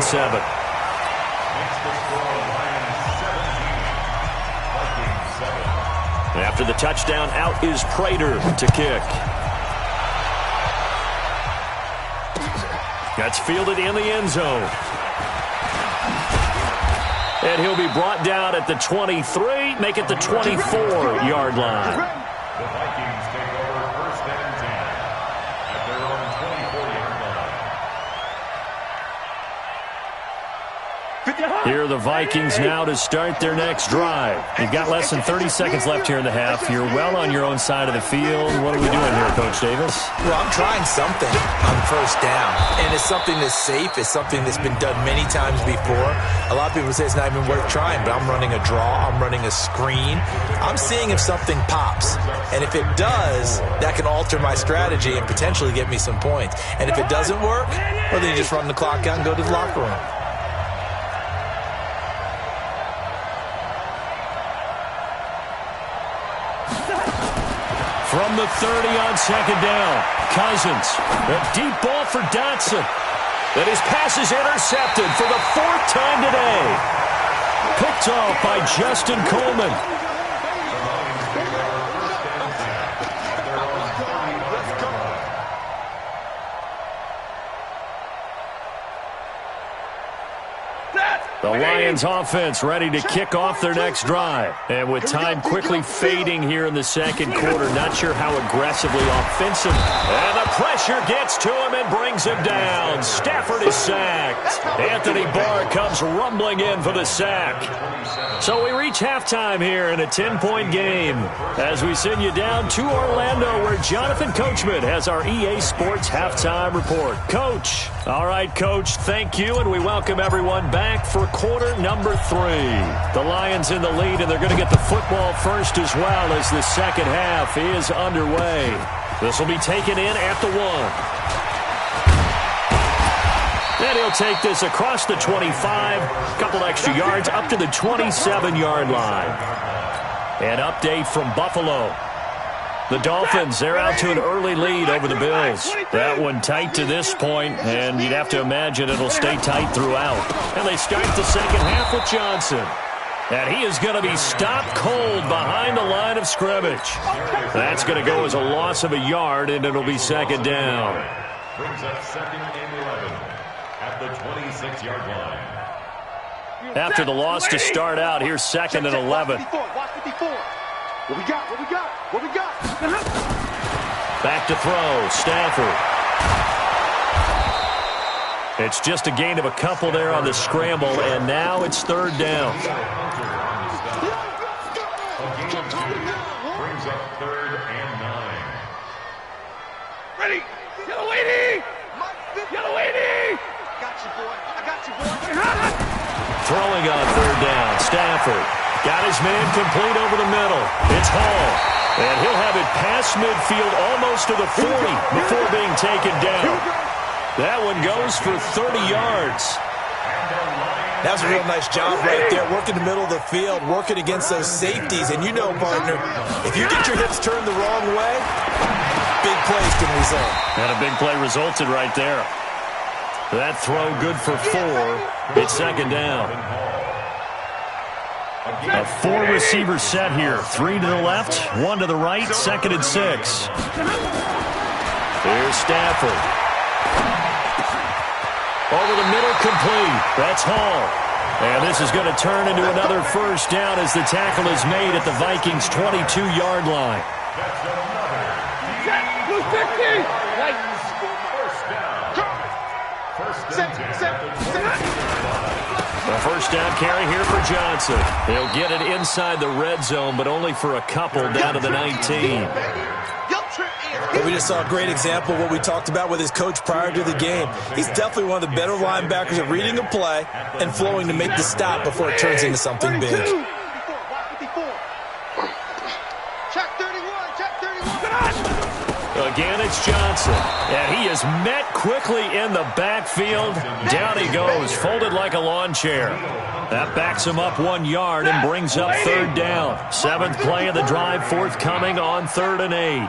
7. After the touchdown, out is Prater to kick. That's fielded in the end zone. And he'll be brought down at the 23, make it the 24-yard line. The Vikings take over first and 10 at their own 24-yard line. Here are the Vikings now to start their next drive. You've got less than 30 seconds left here in the half. You're well on your own side of the field. What are we doing here, Coach Davis? Well, I'm trying something on first down, and it's something that's safe. It's something that's been done many times before. A lot of people say it's not even worth trying, but I'm running a draw. I'm running a screen. I'm seeing if something pops, and if it does, that can alter my strategy and potentially get me some points. And if it doesn't work, well, then you just run the clock out and go to the locker room. From the 30 on second down, Cousins. A deep ball for Dotson. And his pass is intercepted for the 4th time today. Picked off by Justin Coleman. The Lions offense ready to kick off their next drive. And with time quickly fading here in the second quarter, not sure how aggressively offensive. And the pressure gets to him and brings him down. Stafford is sacked. Anthony Barr comes rumbling in for the sack. So we reach halftime here in a 10-point game as we send you down to Orlando where Jonathan Coachman has our EA Sports halftime report. Coach. All right, Coach, thank you, and we welcome everyone back for quarter number 3. The Lions in the lead, and they're going to get the football first as well as the second half is underway. This will be taken in at the 1. And he'll take this across the 25, a couple extra yards up to the 27-yard line. An update from Buffalo. The Dolphins, they're out to an early lead over the Bills. That one tight to this point, and you'd have to imagine it'll stay tight throughout. And they start the second half with Johnson. And he is going to be stopped cold behind the line of scrimmage. That's going to go as a loss of a yard, and it'll be second down. Brings up second and 11 at the 26-yard line. After the loss to start out, here's second and 11. What we got? What we got? What we got? Back to throw, Stafford. It's just a gain of a couple there on the scramble, and now it's third down. Brings up third and 9. Ready? Yellow lady! Yellow lady! Got you, boy. I got you, boy. Throwing on third down, Stafford. Got his man complete over the middle. It's Hall. And he'll have it past midfield almost to the 40 before being taken down. That one goes for 30 yards. That was a real nice job right there, working the middle of the field, working against those safeties. And you know, partner, if you get your hips turned the wrong way, big plays can result. And a big play resulted right there. That throw good for 4. It's second down. A 4-receiver set here. 3 to the left, 1 to the right, second and 6. Here's Stafford. Over the middle, complete. That's Hall. And this is going to turn into another first down as the tackle is made at the Vikings' 22-yard line. A first down carry here for Johnson. He'll get it inside the red zone, but only for a couple down to the 19. But we just saw a great example of what we talked about with his coach prior to the game. He's definitely one of the better linebackers at reading a play and flowing to make the stop before it turns into something big. Again, it's Johnson. And he is met quickly in the backfield. Down he goes, folded like a lawn chair. That backs him up 1 yard and brings up third down. 7th play of the drive forthcoming on 3rd and 8.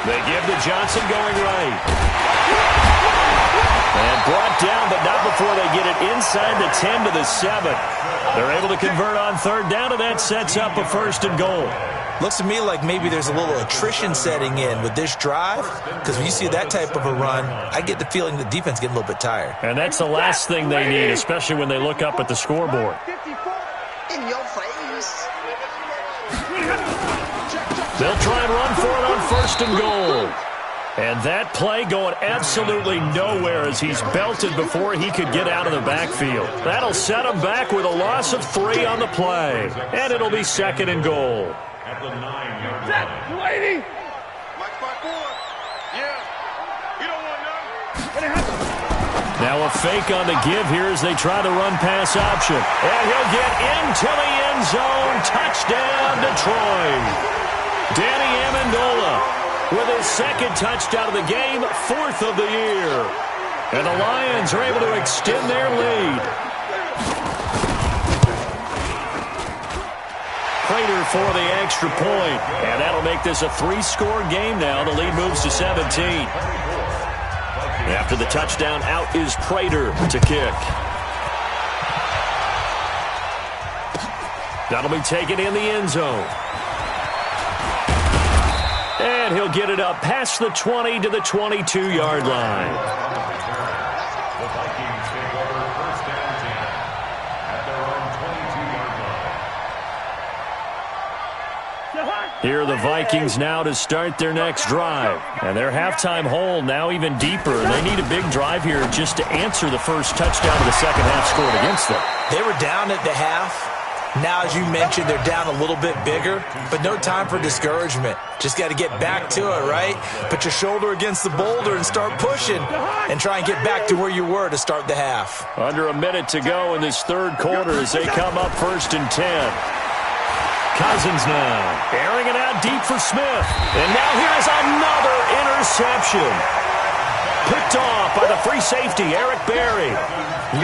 They give to Johnson going right. down, but not before they get it inside the 10 to the 7. They're able to convert on third down, and that sets up a 1st and goal. Looks to me like maybe there's a little attrition setting in with this drive, because when you see that type of a run, I get the feeling the defense getting a little bit tired. And that's the last thing they need, especially when they look up at the scoreboard. In your face. They'll try and run for it on 1st and goal. And that play going absolutely nowhere as he's belted before he could get out of the backfield. That'll set him back with a loss of 3 on the play. And it'll be 2nd and goal. At the 9-yard line. Lady. Mike 5-4. Yeah. You don't want none. Now a fake on the give here as they try the run-pass option. And he'll get into the end zone. Touchdown, Detroit. Danny Amendola with his 2nd touchdown of the game, 4th of the year. And the Lions are able to extend their lead. Prater for the extra point. And that'll make this a 3-score game now. The lead moves to 17. After the touchdown, out is Prater to kick. That'll be taken in the end zone. And he'll get it up past the 20 to the 22-yard line. The Vikings take over 1st and 10 at their own 22-yard line. Here are the Vikings now to start their next drive. And their halftime hole now even deeper. And they need a big drive here just to answer the first touchdown of the second half scored against them. They were down at the half. Now, as you mentioned, they're down a little bit bigger, but no time for discouragement. Just got to get back to it, right? Put your shoulder against the boulder and start pushing and try and get back to where you were to start the half. Under a minute to go in this 3rd quarter as they come up 1st and 10. Cousins now, airing it out deep for Smith. And now here's another interception. Picked off by the free safety, Eric Berry.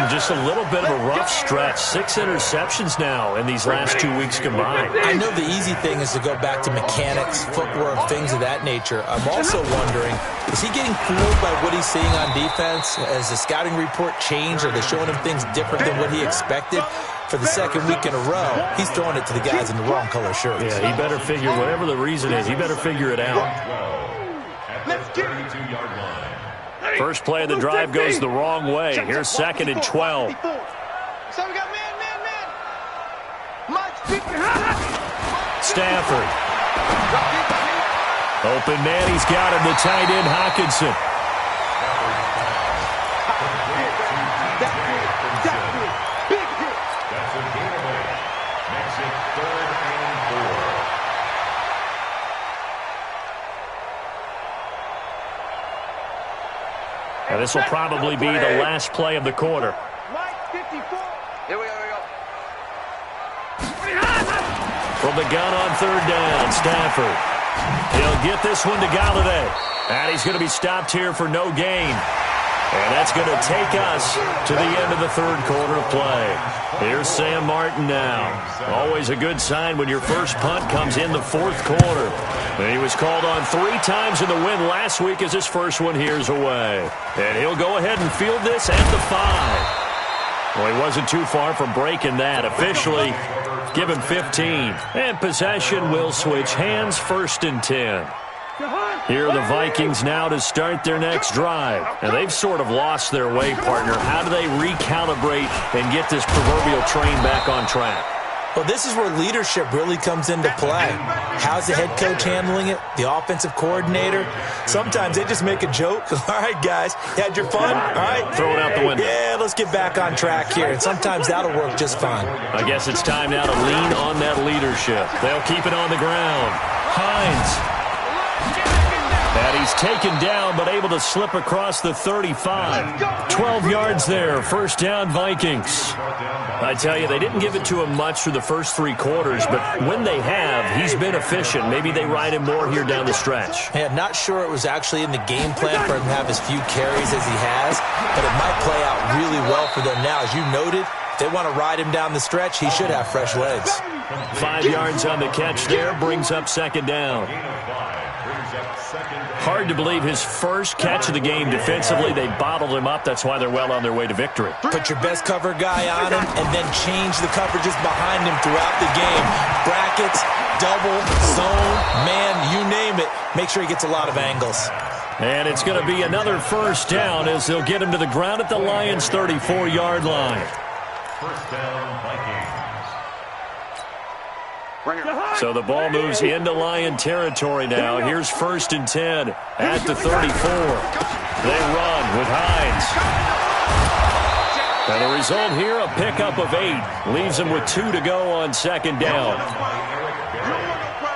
Just a little bit of a rough stretch. 6 interceptions now in these last 2 weeks combined. I know the easy thing is to go back to mechanics, footwork, things of that nature. I'm also wondering, is he getting fooled by what he's seeing on defense? Has the scouting report changed? Are they showing him things different than what he expected? For the 2nd week in a row, he's throwing it to the guys in the wrong color shirts. Yeah, he better figure, whatever the reason is, he better figure it out. At the 32-yard line. First play of the drive goes the wrong way. Here's 2nd and 12. So we got man. Stafford. Open man, he's got him. The tight end, Hockenson. That's a gain of 8. Makes it 3rd and 4. And this will probably be the last play of the quarter. Mike 54. Here we go. From the gun on 3rd down, Stafford. He'll get this one to Galladay. And he's going to be stopped here for no gain. And that's going to take us to the end of the 3rd quarter of play. Here's Sam Martin now. Always a good sign when your first punt comes in the 4th quarter. And he was called on 3 times in the win last week as his first one here's away. And he'll go ahead and field this at the 5. Well, he wasn't too far from breaking that. Officially, give him 15. And possession will switch hands, 1st and 10. Here are the Vikings now to start their next drive. And they've sort of lost their way, partner. How do they recalibrate and get this proverbial train back on track? Well, this is where leadership really comes into play. How's the head coach handling it? The offensive coordinator? Sometimes they just make a joke. All right, guys, you had your fun? All right. Throw it out the window. Yeah, let's get back on track here. And sometimes that'll work just fine. I guess it's time now to lean on that leadership. They'll keep it on the ground. Hines. And he's taken down, but able to slip across the 35. 12 yards there. 1st down, Vikings. I tell you, they didn't give it to him much through the first 3 quarters, but when they have, he's been efficient. Maybe they ride him more here down the stretch. Yeah, not sure it was actually in the game plan for him to have as few carries as he has, but it might play out really well for them now. As you noted, if they want to ride him down the stretch, he should have fresh legs. 5 yards on the catch there, brings up 2nd down. Gain of 5 brings up Hard to believe his first catch of the game defensively. They bottled him up. That's why they're well on their way to victory. Put your best cover guy on him and then change the coverages behind him throughout the game. Brackets, double, zone, man, you name it. Make sure he gets a lot of angles. And it's going to be another first down as they'll get him to the ground at the Lions' 34-yard line. First down, Vikings. So the ball moves into Lion territory now. Here's 1st and 10 at the 34. They run with Hines. And the result here, a pickup of 8. Leaves them with 2 to go on 2nd down.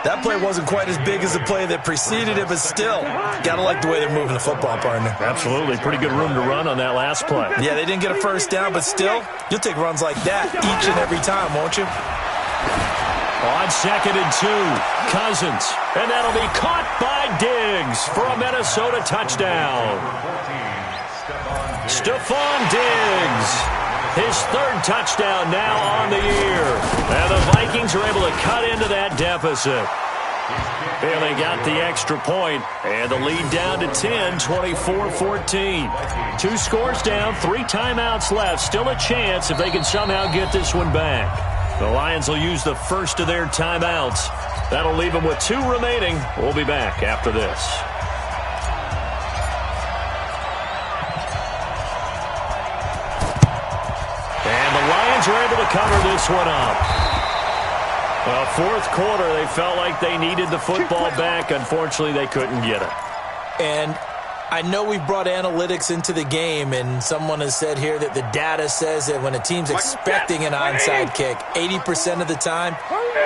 That play wasn't quite as big as the play that preceded it, but still, gotta like the way they're moving the football, partner. Absolutely. Pretty good room to run on that last play. Yeah, they didn't get a first down, but still, you'll take runs like that each and every time, won't you? On 2nd and 2, Cousins. And that'll be caught by Diggs for a Minnesota touchdown. Stephon Diggs. His 3rd touchdown now on the year. And the Vikings are able to cut into that deficit. And they got the extra point, and the lead down to 10, 24-14. 2 scores down, 3 timeouts left. Still a chance if they can somehow get this one back. The Lions will use the first of their timeouts. That'll leave them with 2 remaining. We'll be back after this. And the Lions are able to cover this one up. Well, 4th quarter, they felt like they needed the football back. Unfortunately, they couldn't get it. And I know we've brought analytics into the game, and someone has said here that the data says that when a team's expecting an onside kick, 80% of the time,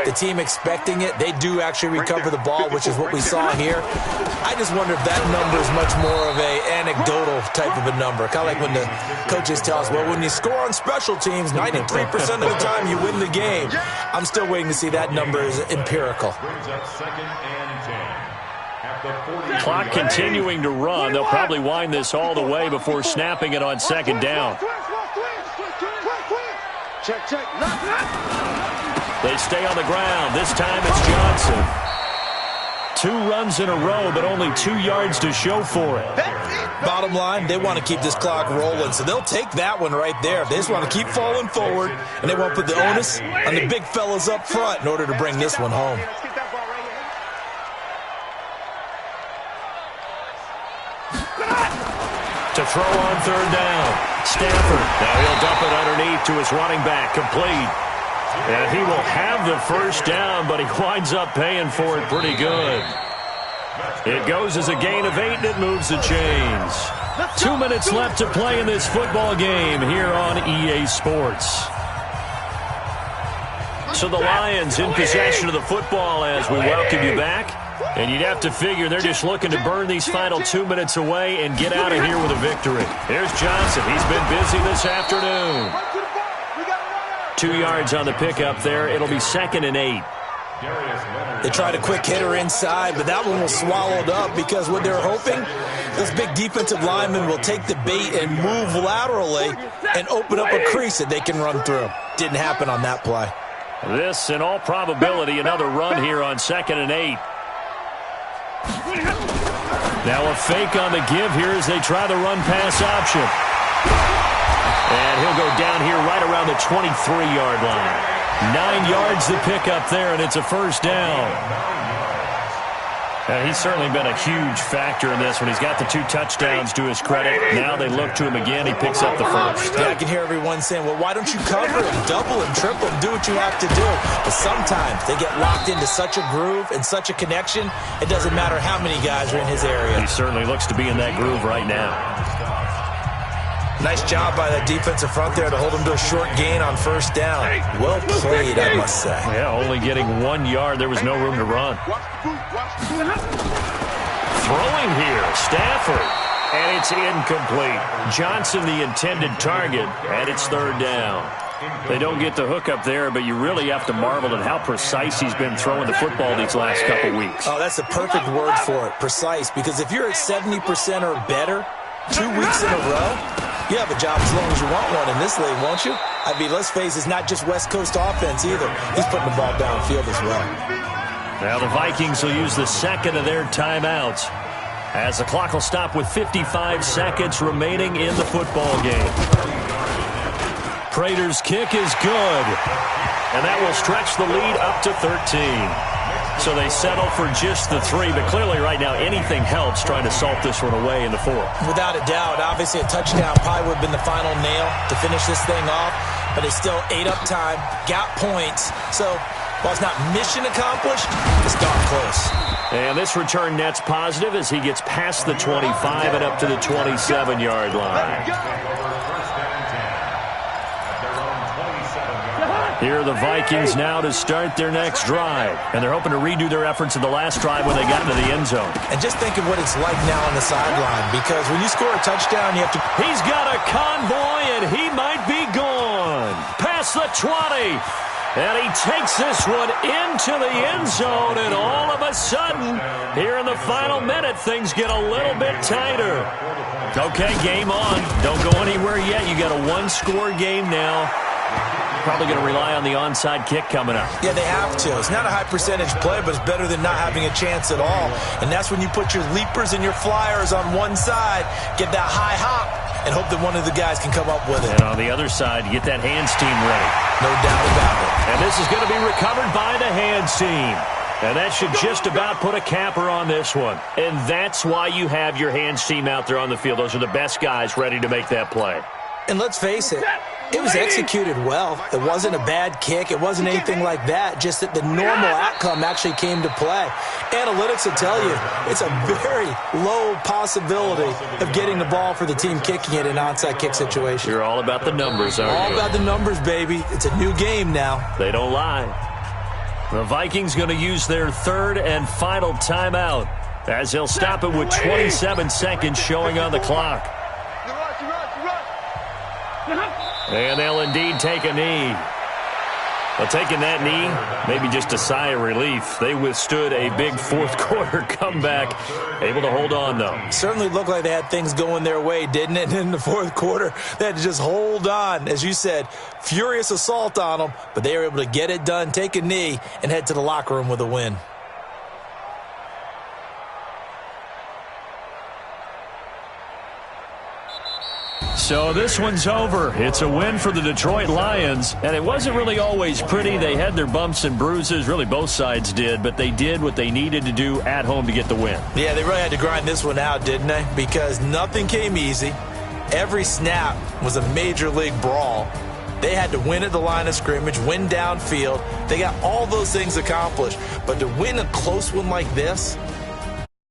the team expecting it, they do actually recover the ball, which is what we saw here. I just wonder if that number is much more of an anecdotal type of a number. Kind of like when the coaches tell us, well, when you score on special teams, 93% of the time you win the game. I'm still waiting to see that number is empirical. Clock continuing to run. They'll probably wind this all the way before snapping it on 2nd down. They stay on the ground. This time it's Johnson. 2 runs in a row, but only 2 yards to show for it. Bottom line, they want to keep this clock rolling, so they'll take that one right there. They just want to keep falling forward, and they won't put the onus on the big fellas up front in order to bring this one home. To throw on 3rd down. Stafford. Now he'll dump it underneath to his running back. Complete. And he will have the first down, but he winds up paying for it pretty good. It goes as a gain of 8, and it moves the chains. 2 minutes left to play in this football game here on EA Sports. So the Lions in possession of the football as we welcome you back. And you'd have to figure they're just looking to burn these final 2 minutes away and get out of here with a victory. Here's Johnson. He's been busy this afternoon. 2 yards on the pickup there. It'll be 2nd and 8. They tried a quick hitter inside, but that one was swallowed up because what they're hoping, this big defensive lineman will take the bait and move laterally and open up a crease that they can run through. Didn't happen on that play. This, in all probability, another run here on 2nd and 8. Now a fake on the give here as they try the run-pass option. And he'll go down here right around the 23-yard line. 9 yards to pick up there, and it's a first down. And he's certainly been a huge factor in this one. He's got the 2 touchdowns to his credit. Now they look to him again. He picks up the first. Yeah, I can hear everyone saying, well, why don't you cover him, double him, triple him, do what you have to do. But sometimes they get locked into such a groove and such a connection, it doesn't matter how many guys are in his area. He certainly looks to be in that groove right now. Nice job by that defensive front there to hold him to a short gain on first down. Well played, I must say. Yeah, only getting 1 yard. There was no room to run. Throwing here, Stafford. And it's incomplete. Johnson, the intended target, and it's 3rd down. They don't get the hook up there, but you really have to marvel at how precise he's been throwing the football these last couple weeks. Oh, that's the perfect word for it, precise. Because if you're at 70% or better 2 weeks in a row, you have a job as long as you want one in this league, won't you? I mean, let's face it, it's not just West Coast offense either. He's putting the ball downfield as well. Now the Vikings will use the second of their timeouts as the clock will stop with 55 seconds remaining in the football game. Prater's kick is good, and that will stretch the lead up to 13. So they settle for just the 3, but clearly right now anything helps trying to salt this one away in the 4th. Without a doubt, obviously a touchdown probably would have been the final nail to finish this thing off, but it's still ate up time, got points, so while it's not mission accomplished, it's darn close. And this return net's positive as he gets past the 25 and up to the 27-yard line. Here are the Vikings now to start their next drive. And they're hoping to redo their efforts in the last drive when they got into the end zone. And just think of what it's like now on the sideline, because when you score a touchdown, you have to... He's got a convoy, and he might be gone. Past the 20. And he takes this one into the end zone, and all of a sudden, here in the final minute, things get a little bit tighter. Okay, game on. Don't go anywhere yet. You got a one-score game now. Probably going to rely on the onside kick coming up. Yeah, they have to. It's not a high percentage play, but it's better than not having a chance at all. And that's when you put your leapers and your flyers on one side, get that high hop, and hope that one of the guys can come up with it. And on the other side, get that hands team ready. No doubt about it. And this is going to be recovered by the hands team. And that should just about put a capper on this one. And that's why you have your hands team out there on the field. Those are the best guys ready to make that play. And let's face it, it was executed well. It wasn't a bad kick. It wasn't anything like that. Just that the normal outcome actually came to play. Analytics will tell you it's a very low possibility of getting the ball for the team kicking it in an onside kick situation. You're all about the numbers, aren't you? All about the numbers, baby. It's a new game now. They don't lie. The Vikings going to use their third and final timeout as they'll stop it with 27 seconds showing on the clock. And they'll indeed take a knee. Well, taking that knee, maybe just a sigh of relief. They withstood a big fourth quarter comeback, able to hold on, though. Certainly looked like they had things going their way, didn't it? In the fourth quarter, they had to just hold on. As you said, furious assault on them, but they were able to get it done, take a knee, and head to the locker room with a win. So this one's over. It's a win for the Detroit Lions, and it wasn't really always pretty. They had their bumps and bruises. Really, both sides did, but they did what they needed to do at home to get the win. Yeah, they really had to grind this one out, didn't they? Because nothing came easy. Every snap was a major league brawl. They had to win at the line of scrimmage, win downfield. They got all those things accomplished. But to win a close one like this,